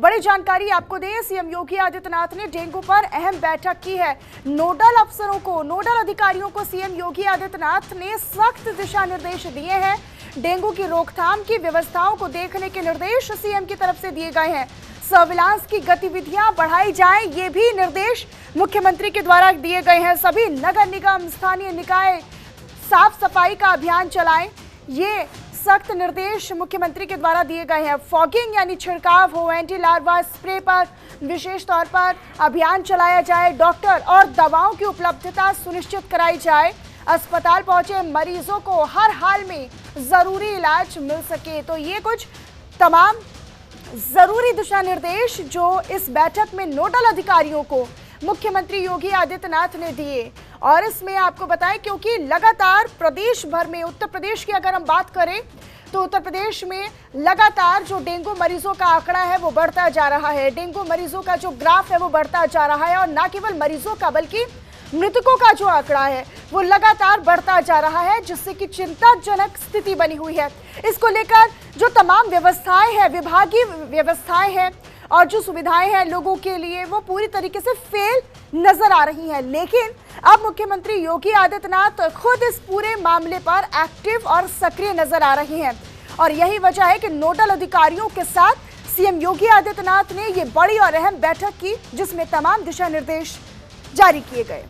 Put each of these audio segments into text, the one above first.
बड़ी जानकारी आपको दें, सीएम योगी आदित्यनाथ ने डेंगू पर अहम बैठक की है। नोडल अफसरों को, नोडल अधिकारियों को सीएम योगी आदित्यनाथ ने सख्त दिशा निर्देश दिए हैं। डेंगू की रोकथाम की व्यवस्थाओं को देखने के निर्देश सीएम की तरफ से दिए गए हैं। सर्विलांस की गतिविधियां बढ़ाई जाए, ये भी निर्देश मुख्यमंत्री के द्वारा दिए गए हैं। सभी नगर निगम, स्थानीय निकाय साफ सफाई का अभियान चलाएं, ये सख्त निर्देश मुख्यमंत्री के द्वारा दिए गए हैं। फॉगिंग यानी छिड़काव हो, एंटी लार्वा स्प्रे पर विशेष तौर पर अभियान चलाया जाए, डॉक्टर और दवाओं की उपलब्धता सुनिश्चित कराई जाए, अस्पताल पहुंचे मरीजों को हर हाल में जरूरी इलाज मिल सके। तो ये कुछ तमाम जरूरी दिशा निर्देश जो इस बैठक में नोडल अधिकारियों को मुख्यमंत्री योगी आदित्यनाथ ने दिए। और इसमें आपको बताएं, क्योंकि लगातार प्रदेश भर में, उत्तर प्रदेश की अगर हम बात करें तो उत्तर प्रदेश में लगातार जो डेंगू मरीजों का आंकड़ा है वो बढ़ता जा रहा है। डेंगू मरीजों का जो ग्राफ है वो बढ़ता जा रहा है और न केवल मरीजों का बल्कि मृतकों का जो आंकड़ा है वो लगातार बढ़ता जा रहा है, जिससे कि चिंताजनक स्थिति बनी हुई है। इसको लेकर जो तमाम व्यवस्थाएं हैं, विभागीय व्यवस्थाएं हैं और जो सुविधाएं हैं लोगों के लिए, वो पूरी तरीके से फेल नजर आ रही हैं। लेकिन अब मुख्यमंत्री योगी आदित्यनाथ खुद इस पूरे मामले पर एक्टिव और सक्रिय नजर आ रही हैं और यही वजह है कि नोडल अधिकारियों के साथ सीएम योगी आदित्यनाथ ने ये बड़ी और अहम बैठक की, जिसमें तमाम दिशा निर्देश जारी किए गए।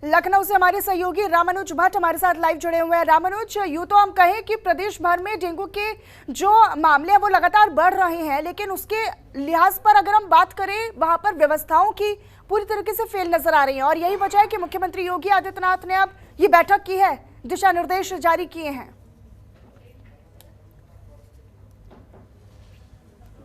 लखनऊ से हमारे सहयोगी रामानुज भट्ट हमारे साथ लाइव जुड़े हुए हैं। रामानुज, यूं तो हम कहें कि प्रदेश भर में डेंगू के जो मामले हैं वो लगातार बढ़ रहे हैं, लेकिन उसके लिहाज पर अगर हम बात करें, वहां पर व्यवस्थाओं की पूरी तरीके से फेल नजर आ रही है और यही वजह है कि मुख्यमंत्री योगी आदित्यनाथ ने अब ये बैठक की है, दिशा निर्देश जारी किए हैं।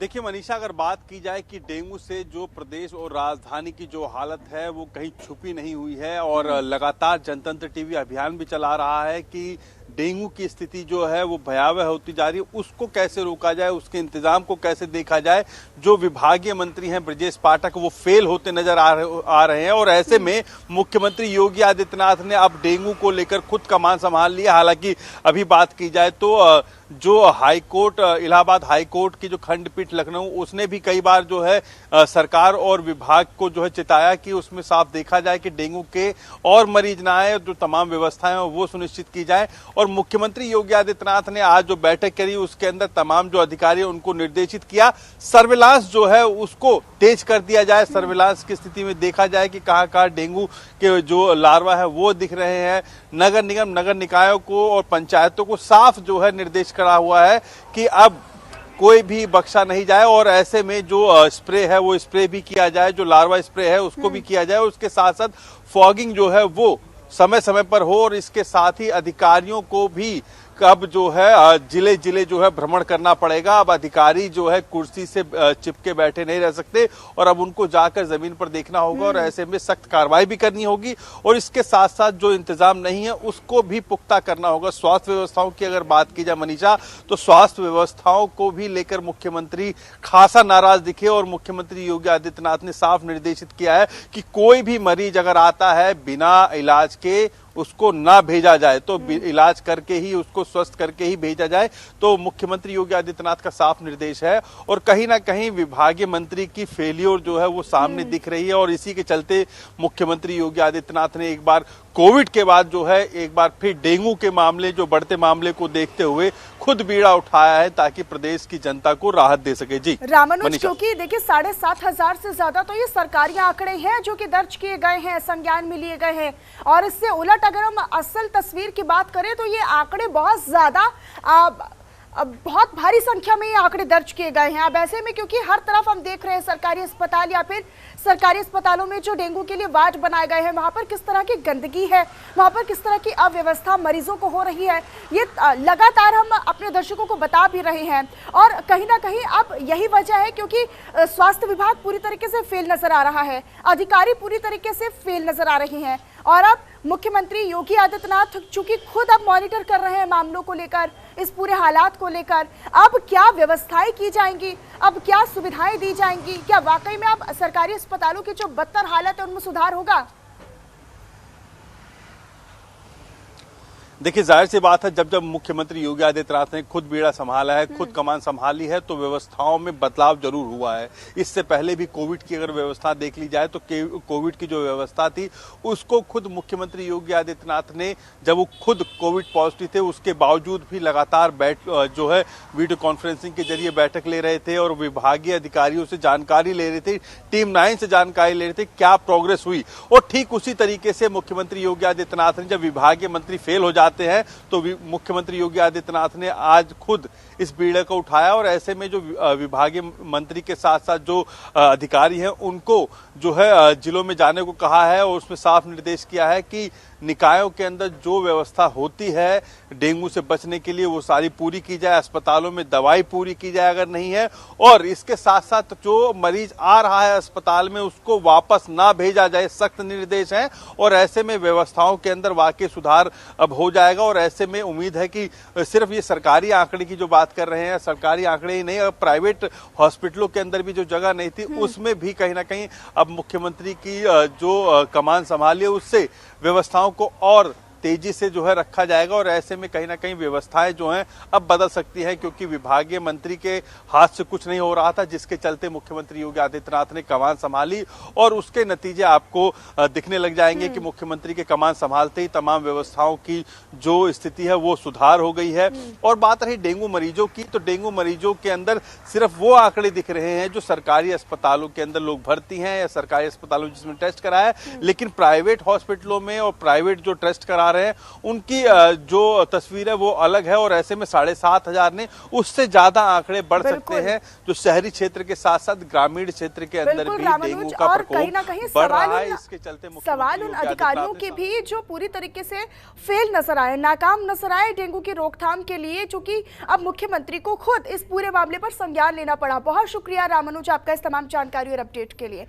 देखिए मनीषा, अगर बात की जाए कि डेंगू से जो प्रदेश और राजधानी की जो हालत है वो कहीं छुपी नहीं हुई है और लगातार जनतंत्र टीवी अभियान भी चला रहा है कि डेंगू की स्थिति जो है वो भयावह होती जा रही है, उसको कैसे रोका जाए, उसके इंतजाम को कैसे देखा जाए। जो विभागीय मंत्री हैं ब्रजेश पाठक, वो फेल होते नजर आ रहे हैं और ऐसे में मुख्यमंत्री योगी आदित्यनाथ ने अब डेंगू को लेकर खुद कमान संभाल लिया। हालांकि अभी बात की जाए तो जो हाईकोर्ट, इलाहाबाद हाईकोर्ट की जो खंडपीठ लखनऊ, उसने भी कई बार जो है सरकार और विभाग को जो है चिताया कि उसमें साफ देखा जाए कि डेंगू के और मरीज ना आए, जो तमाम व्यवस्थाएं हैं वो सुनिश्चित की जाए। और मुख्यमंत्री योगी आदित्यनाथ ने आज जो बैठक करी उसके अंदर तमाम जो अधिकारी उनको निर्देशित किया, सर्विलांस जो है उसको तेज कर दिया जाए, सर्विलांस की स्थिति में देखा जाए कि कहाँ कहाँ डेंगू के जो लार्वा है वो दिख रहे हैं। नगर निगम, नगर निकायों को और पंचायतों को साफ जो है निर्देश करा हुआ है कि अब कोई भी बख्शा नहीं जाए और ऐसे में जो स्प्रे है वो स्प्रे भी किया जाए, जो लार्वा स्प्रे है उसको भी किया जाए और उसके साथ साथ फॉगिंग जो है वो समय समय पर हो और इसके साथ ही अधिकारियों को भी अब जो है जिले जिले जो है भ्रमण करना पड़ेगा। अब अधिकारी जो है कुर्सी से चिपके बैठे नहीं रह सकते और अब उनको जाकर जमीन पर देखना होगा और ऐसे में सख्त कार्रवाई भी करनी होगी और इसके साथ साथ जो इंतजाम नहीं है उसको भी पुख्ता करना होगा। स्वास्थ्य व्यवस्थाओं की अगर बात की जाए मनीषा, तो स्वास्थ्य व्यवस्थाओं को भी लेकर मुख्यमंत्री खासा नाराज दिखे और मुख्यमंत्री योगी आदित्यनाथ ने साफ निर्देशित किया है कि कोई भी मरीज अगर आता है बिना इलाज के उसको ना भेजा जाए, तो इलाज करके ही उसको स्वस्थ करके ही भेजा जाए। तो मुख्यमंत्री योगी आदित्यनाथ का साफ निर्देश है और कहीं ना कहीं विभागीय मंत्री की फेलियर जो है वो सामने दिख रही है और इसी के चलते मुख्यमंत्री योगी आदित्यनाथ ने एक बार कोविड के बाद जो है एक बार फिर डेंगू के मामले, जो बढ़ते मामले को देखते हुए खुद बीड़ा उठाया है ताकि प्रदेश की जनता को राहत दे सके। जी रामानुज, क्योंकि देखिए 7,500 से ज्यादा तो ये सरकारी आंकड़े हैं जो कि दर्ज किए गए हैं, संज्ञान में लिए गए हैं और इससे उलट अगर हम असल तस्वीर की बात करें तो ये आंकड़े बहुत ज्यादा बहुत भारी संख्या में ये आंकड़े दर्ज किए गए हैं। अब ऐसे में क्योंकि हर तरफ हम देख रहे हैं सरकारी अस्पताल या फिर सरकारी अस्पतालों में जो डेंगू के लिए वार्ड बनाए गए हैं, वहां पर किस तरह की गंदगी है, वहां पर किस तरह की अव्यवस्था मरीजों को हो रही है, ये लगातार हम अपने दर्शकों को बता भी रहे हैं और कहीं ना कहीं अब यही वजह है क्योंकि स्वास्थ्य विभाग पूरी तरीके से फेल नजर आ रहा है, अधिकारी पूरी तरीके से फेल नजर आ रहे हैं और अब मुख्यमंत्री योगी आदित्यनाथ चूंकि खुद अब मॉनिटर कर रहे हैं मामलों को लेकर, इस पूरे हालात को लेकर, अब क्या व्यवस्थाएं की जाएंगी, अब क्या सुविधाएं दी जाएंगी, क्या वाकई में अब सरकारी अस्पतालों की जो बदतर हालत है उनमें सुधार होगा? देखिए, जाहिर सी बात है, जब जब मुख्यमंत्री योगी आदित्यनाथ ने खुद बीड़ा संभाला है, खुद कमान संभाली है, तो व्यवस्थाओं में बदलाव जरूर हुआ है। इससे पहले भी कोविड की अगर व्यवस्था देख ली जाए तो कोविड की जो व्यवस्था थी उसको खुद मुख्यमंत्री योगी आदित्यनाथ ने, जब वो खुद कोविड पॉजिटिव थे उसके बावजूद भी लगातार जो है वीडियो कॉन्फ्रेंसिंग के जरिए बैठक ले रहे थे और विभागीय अधिकारियों से जानकारी ले रहे थे, टीम 9 से जानकारी ले रहे थे क्या प्रोग्रेस हुई। और ठीक उसी तरीके से मुख्यमंत्री योगी आदित्यनाथ ने, जब विभागीय मंत्री फेल हो जाते हैं तो मुख्यमंत्री योगी आदित्यनाथ ने आज खुद इस बीड़े को उठाया और ऐसे में जो विभागीय मंत्री के साथ साथ जो अधिकारी हैं उनको जो है जिलों में जाने को कहा है और उसमें साफ निर्देश किया है कि निकायों के अंदर जो व्यवस्था होती है डेंगू से बचने के लिए वो सारी पूरी की जाए, अस्पतालों में दवाई पूरी की जाए अगर नहीं है, और इसके साथ साथ जो मरीज आ रहा है अस्पताल में उसको वापस ना भेजा जाए, सख्त निर्देश हैं। और ऐसे में व्यवस्थाओं के अंदर वाकई सुधार अब हो जाएगा और ऐसे में उम्मीद है कि सिर्फ ये सरकारी आंकड़े की जो बात कर रहे हैं, सरकारी आंकड़े ही नहीं, अब प्राइवेट हॉस्पिटलों के अंदर भी जो जगह नहीं थी उसमें भी कहीं ना कहीं अब मुख्यमंत्री की जो कमान संभाली है उससे व्यवस्थाओं को और तेजी से जो है रखा जाएगा और ऐसे में कहीं ना कहीं व्यवस्थाएं जो हैं अब बदल सकती हैं, क्योंकि विभागीय मंत्री के हाथ से कुछ नहीं हो रहा था, जिसके चलते मुख्यमंत्री योगी आदित्यनाथ ने कमान संभाली और उसके नतीजे आपको दिखने लग जाएंगे कि मुख्यमंत्री के कमान संभालते ही तमाम व्यवस्थाओं की जो स्थिति है वो सुधार हो गई है। और बात रही डेंगू मरीजों की, तो डेंगू मरीजों के अंदर सिर्फ वो आंकड़े दिख रहे हैं जो सरकारी अस्पतालों के अंदर लोग भर्ती हैं या सरकारी अस्पतालों जिसमें टेस्ट कराया है, लेकिन प्राइवेट हॉस्पिटलों में और प्राइवेट जो टेस्ट करा रहे हैं उनकी जो तस्वीर है वो अलग है और ऐसे में 7,500 ने उससे ज्यादा आंकड़े बढ़ सकते हैं जो शहरी क्षेत्र के साथ साथ ग्रामीण क्षेत्र के अंदर भी डेंगू का प्रकोप बढ़ रहा है। इसके चलते सवाल उन अधिकारियों के भी जो पूरी तरीके से फेल नजर आए, नाकाम नजर आए डेंगू की रोकथाम के लिए, चूंकि अब मुख्यमंत्री को खुद इस पूरे मामले पर संज्ञान लेना पड़ा। बहुत शुक्रिया रामानुज आपका इस तमाम जानकारी और अपडेट के लिए।